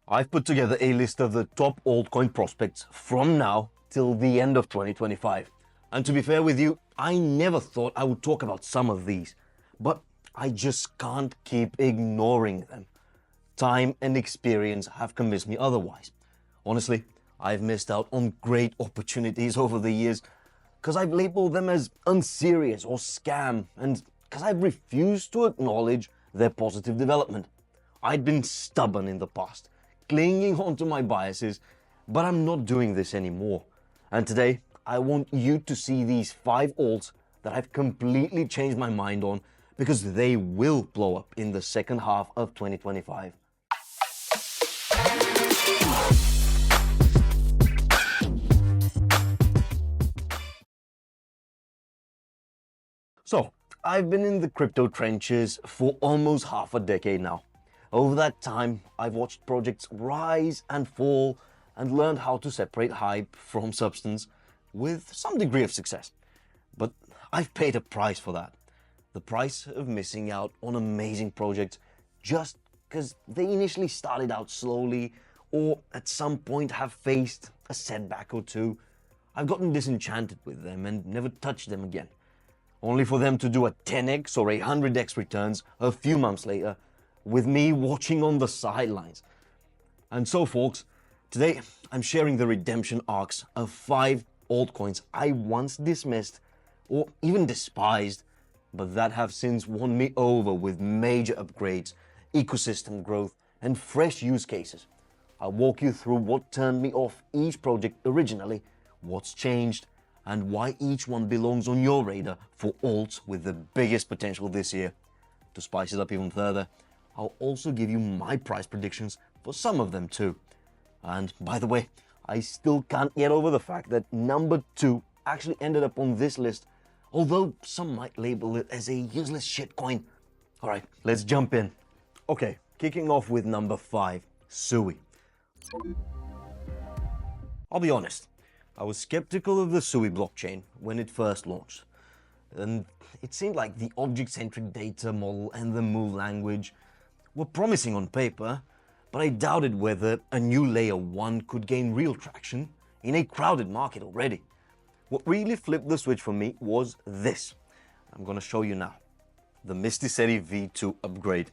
I've put together a list of the top altcoin prospects from now till the end of 2025. And to be fair with you, I never thought I would talk about some of these, but I just can't keep ignoring them. Time and experience have convinced me otherwise. Honestly, I've missed out on great opportunities over the years because I've labeled them as unserious or scam, and because I've refused to acknowledge their positive development. I'd been stubborn in the past, clinging onto my biases, but I'm not doing this anymore. And today, I want you to see these 5 alts that I've completely changed my mind on because they will blow up in the second half of 2025. So, I've been in the crypto trenches for almost half a decade now. Over that time, I've watched projects rise and fall and learned how to separate hype from substance with some degree of success. But I've paid a price for that. The price of missing out on amazing projects just because they initially started out slowly or at some point have faced a setback or two. I've gotten disenchanted with them and never touched them again, only for them to do a 10x or a 100x returns a few months later, with me watching on the sidelines. And so folks, today I'm sharing the redemption arcs of 5 altcoins I once dismissed or even despised, but that have since won me over with major upgrades, ecosystem growth, and fresh use cases. I'll walk you through what turned me off each project originally, what's changed, and why each one belongs on your radar for alts with the biggest potential this year. To spice it up even further, I'll also give you my price predictions for some of them too. And by the way, I still can't get over the fact that number 2 actually ended up on this list, although some might label it as a useless shitcoin. Alright, let's jump in. Okay, kicking off with number 5, Sui. I'll be honest, I was skeptical of the Sui blockchain when it first launched. And it seemed like the object-centric data model and the move language were promising on paper, but I doubted whether a new layer 1 could gain real traction in a crowded market already. What really flipped the switch for me was this. I'm gonna show you now. The Mysticeti V2 upgrade.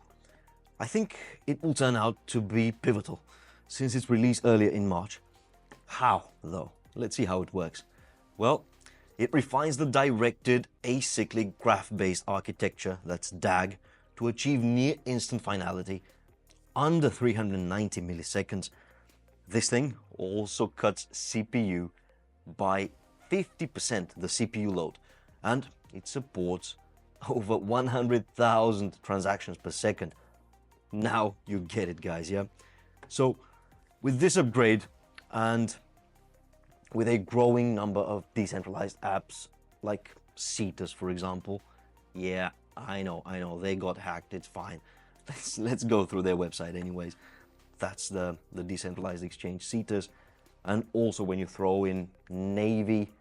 I think it will turn out to be pivotal since its release earlier in March. How though? Let's see how it works. Well, it refines the directed acyclic graph-based architecture, that's DAG, to achieve near instant finality under 390 milliseconds. This thing also cuts CPU by 50%, the CPU load, and it supports over 100,000 transactions per second. Now you get it, guys, yeah? So with this upgrade and with a growing number of decentralized apps like Cetus, for example, yeah, I know, they got hacked, it's fine. Let's go through their website anyways. That's the decentralized exchange Cetus. And also when you throw in Navy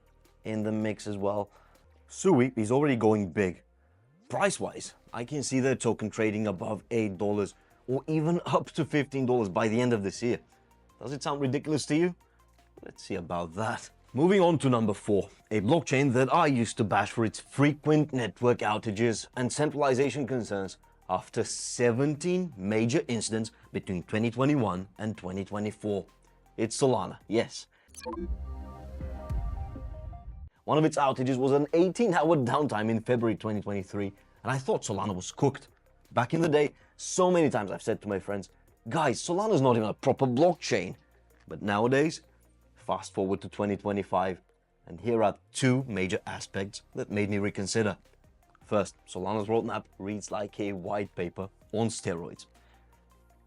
in the mix as well, Sui is already going big. Price-wise, I can see their token trading above $8 or even up to $15 by the end of this year. Does it sound ridiculous to you? Let's see about that. Moving on to number 4, a blockchain that I used to bash for its frequent network outages and centralization concerns after 17 major incidents between 2021 and 2024. It's Solana, yes. One of its outages was an 18-hour downtime in February 2023, and I thought Solana was cooked. Back in the day, so many times I've said to my friends, guys, Solana's not even a proper blockchain. But nowadays, fast forward to 2025, and here are 2 major aspects that made me reconsider. First, Solana's roadmap reads like a white paper on steroids.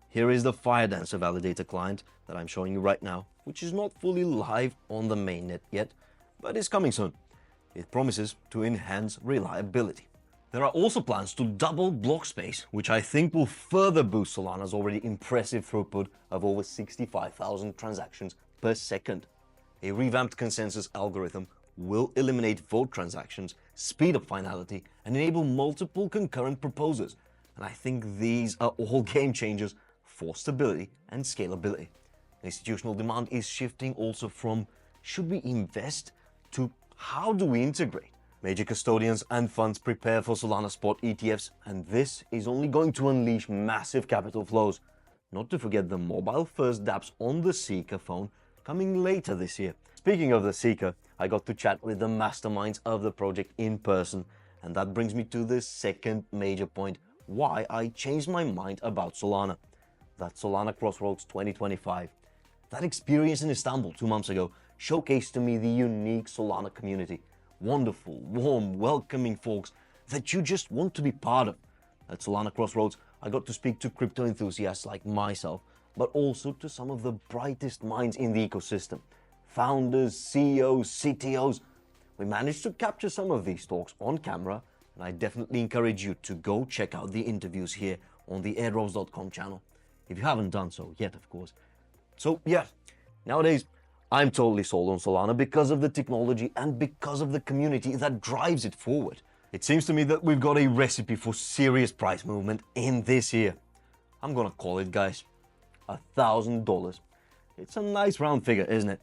Here is the Firedancer validator client that I'm showing you right now, which is not fully live on the mainnet yet, but is coming soon. It promises to enhance reliability. There are also plans to double block space, which I think will further boost Solana's already impressive throughput of over 65,000 transactions per second. A revamped consensus algorithm will eliminate vote transactions, speed up finality, and enable multiple concurrent proposers. And I think these are all game changers for stability and scalability. Institutional demand is shifting also from should we invest to how do we integrate? Major custodians and funds prepare for Solana spot ETFs, and this is only going to unleash massive capital flows. Not to forget the mobile-first dApps on the Seeker phone coming later this year. Speaking of the Seeker, I got to chat with the masterminds of the project in person, and that brings me to the second major point why I changed my mind about Solana. That Solana Crossroads 2025. That experience in Istanbul 2 months ago showcased to me the unique Solana community. Wonderful, warm, welcoming folks that you just want to be part of. At Solana Crossroads, I got to speak to crypto enthusiasts like myself, but also to some of the brightest minds in the ecosystem. Founders, CEOs, CTOs. We managed to capture some of these talks on camera, and I definitely encourage you to go check out the interviews here on the airdrops.com channel, if you haven't done so yet, of course. So yeah, nowadays, I'm totally sold on Solana because of the technology and because of the community that drives it forward. It seems to me that we've got a recipe for serious price movement in this year. I'm gonna call it, guys, $1,000. It's a nice round figure, isn't it?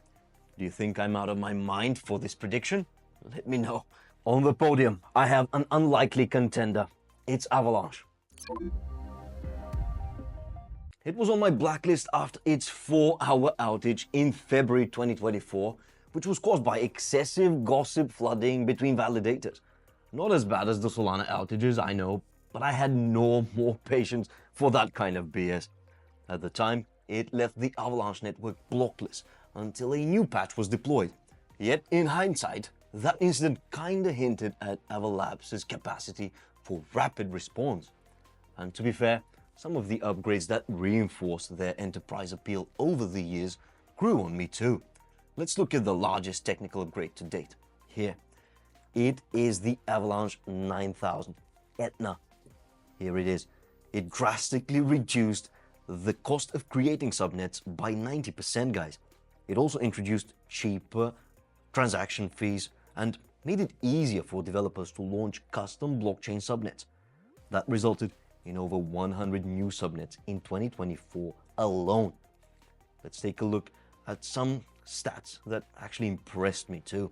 Do you think I'm out of my mind for this prediction? Let me know. On the podium, I have an unlikely contender. It's Avalanche. It was on my blacklist after its 4-hour outage in February 2024, which was caused by excessive gossip flooding between validators. Not as bad as the Solana outages, I know, but I had no more patience for that kind of BS. At the time, it left the Avalanche network blockless until a new patch was deployed. Yet, in hindsight, that incident kinda hinted at Avalabs' capacity for rapid response. And to be fair, some of the upgrades that reinforced their enterprise appeal over the years grew on me too. Let's look at the largest technical upgrade to date. Here, it is the Avalanche 9000 Etna. Here it is. It drastically reduced the cost of creating subnets by 90%, guys. It also introduced cheaper transaction fees and made it easier for developers to launch custom blockchain subnets. That resulted in over 100 new subnets in 2024 alone. Let's take a look at some stats that actually impressed me too.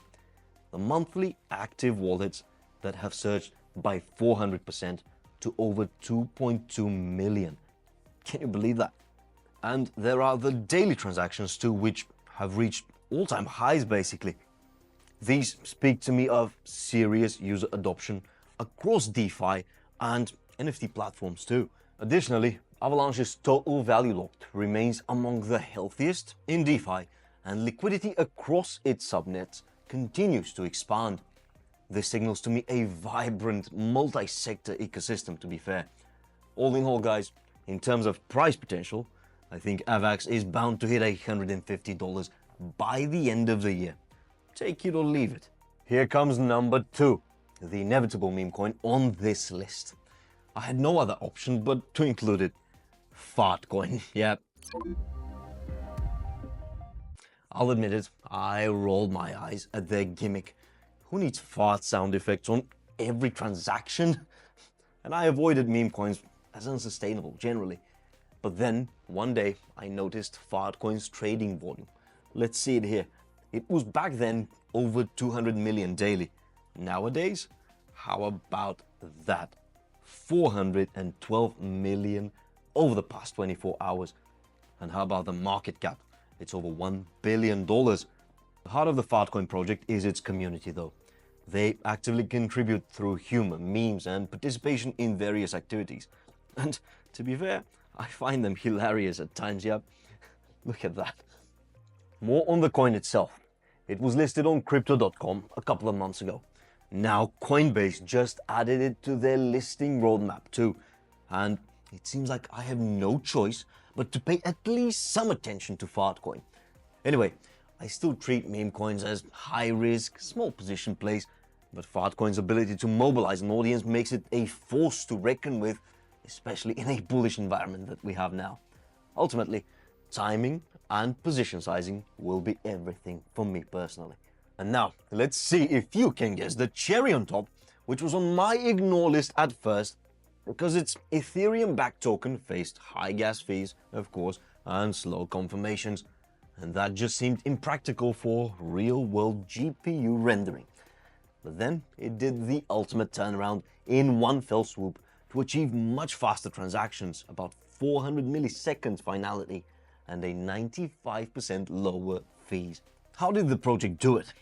The monthly active wallets that have surged by 400% to over 2.2 million. Can you believe that? And there are the daily transactions too, which have reached all-time highs basically. These speak to me of serious user adoption across DeFi and NFT platforms too. Additionally, Avalanche's total value locked remains among the healthiest in DeFi, and liquidity across its subnets continues to expand. This signals to me a vibrant multi-sector ecosystem, to be fair. All in all, guys, in terms of price potential, I think AVAX is bound to hit $150 by the end of the year. Take it or leave it. Here comes number 2, the inevitable meme coin on this list. I had no other option but to include it. Fartcoin, yeah. I'll admit it, I rolled my eyes at their gimmick. Who needs fart sound effects on every transaction? And I avoided meme coins as unsustainable generally. But then, one day, I noticed Fartcoin's trading volume. Let's see it here. It was back then over 200 million daily. Nowadays, how about that? 412 million over the past 24 hours. And how about the market cap? It's over $1 billion. The heart of the Fartcoin project is its community though. They actively contribute through humor, memes, and participation in various activities. And to be fair, I find them hilarious at times, yeah. Look at that. More on the coin itself. It was listed on crypto.com a couple of months ago. Now Coinbase just added it to their listing roadmap too. And it seems like I have no choice but to pay at least some attention to Fartcoin. Anyway, I still treat meme coins as high risk, small position plays, but Fartcoin's ability to mobilize an audience makes it a force to reckon with, especially in a bullish environment that we have now. Ultimately, timing and position sizing will be everything for me personally. And now, let's see if you can guess the cherry on top, which was on my ignore list at first, because its Ethereum-backed token faced high gas fees, of course, and slow confirmations, and that just seemed impractical for real-world GPU rendering. But then it did the ultimate turnaround in one fell swoop to achieve much faster transactions, about 400 milliseconds finality, and a 95% lower fees. How did the project do it?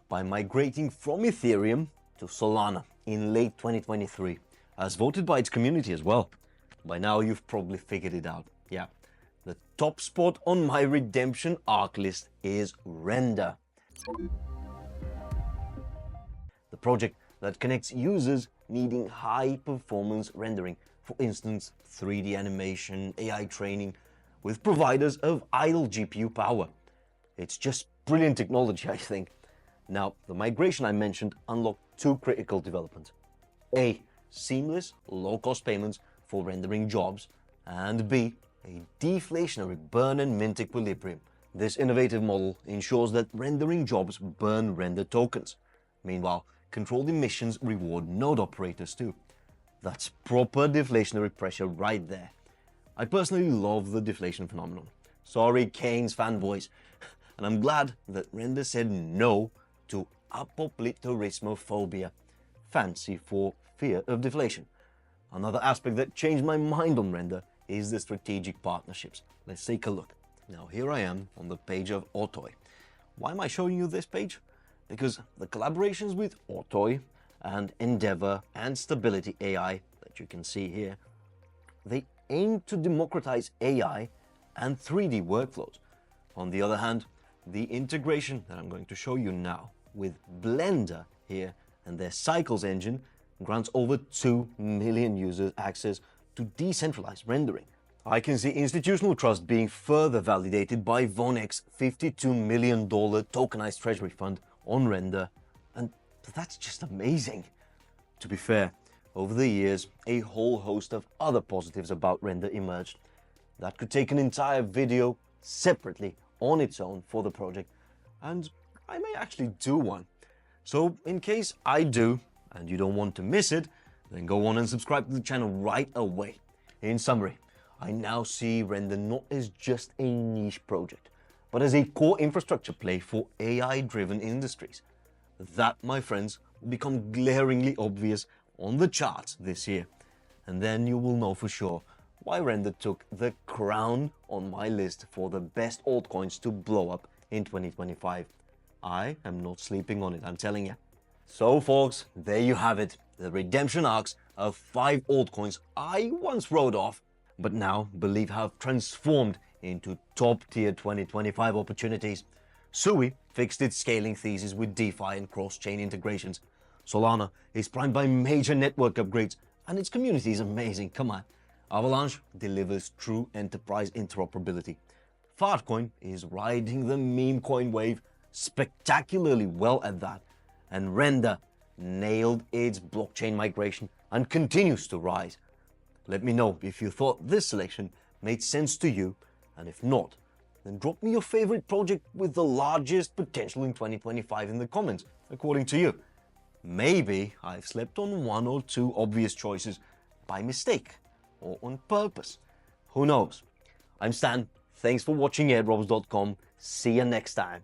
By migrating from Ethereum to Solana in late 2023, as voted by its community as well. By now you've probably figured it out. Yeah, the top spot on my redemption arc list is Render, the project that connects users needing high-performance rendering, for instance 3D animation, AI training, with providers of idle GPU power. It's just brilliant technology, I think. Now, the migration I mentioned unlocked two critical developments. A, seamless, low-cost payments for rendering jobs, and B, a deflationary burn and mint equilibrium. This innovative model ensures that rendering jobs burn render tokens. Meanwhile, controlled emissions reward node operators too. That's proper deflationary pressure right there. I personally love the deflation phenomenon. Sorry, Keynes fanboys. And I'm glad that Render said no to apoplitorismophobia, fancy for fear of deflation. Another aspect that changed my mind on Render is the strategic partnerships. Let's take a look. Now here I am on the page of Outages. Why am I showing you this page? Because the collaborations with Outages and Endeavor and Stability AI that you can see here, they aim to democratize AI and 3D workflows. On the other hand, the integration that I'm going to show you now with Blender here and their Cycles engine grants over 2 million users access to decentralized rendering. I can see institutional trust being further validated by Vonex's $52 million tokenized treasury fund on Render, and that's just amazing. To be fair, over the years, a whole host of other positives about Render emerged. That could take an entire video separately on its own for the project, and I may actually do one. So in case I do, and you don't want to miss it, then go on and subscribe to the channel right away. In summary, I now see Render not as just a niche project, but as a core infrastructure play for AI-driven industries. That, my friends, will become glaringly obvious on the charts this year. And then you will know for sure why Render took the crown on my list for the best altcoins to blow up in 2025. I am not sleeping on it, I'm telling you. So folks, there you have it, the redemption arcs of 5 altcoins I once wrote off, but now believe have transformed into top-tier 2025 opportunities. Sui fixed its scaling thesis with DeFi and cross-chain integrations. Solana is primed by major network upgrades, and its community is amazing, come on. Avalanche delivers true enterprise interoperability. Fartcoin is riding the Memecoin wave spectacularly well at that. And Render nailed its blockchain migration and continues to rise. Let me know if you thought this selection made sense to you, and if not, then drop me your favorite project with the largest potential in 2025 in the comments, according to you. Maybe I've slept on one or two obvious choices by mistake or on purpose. Who knows? I'm Stan. Thanks for watching airdrops.com. See you next time.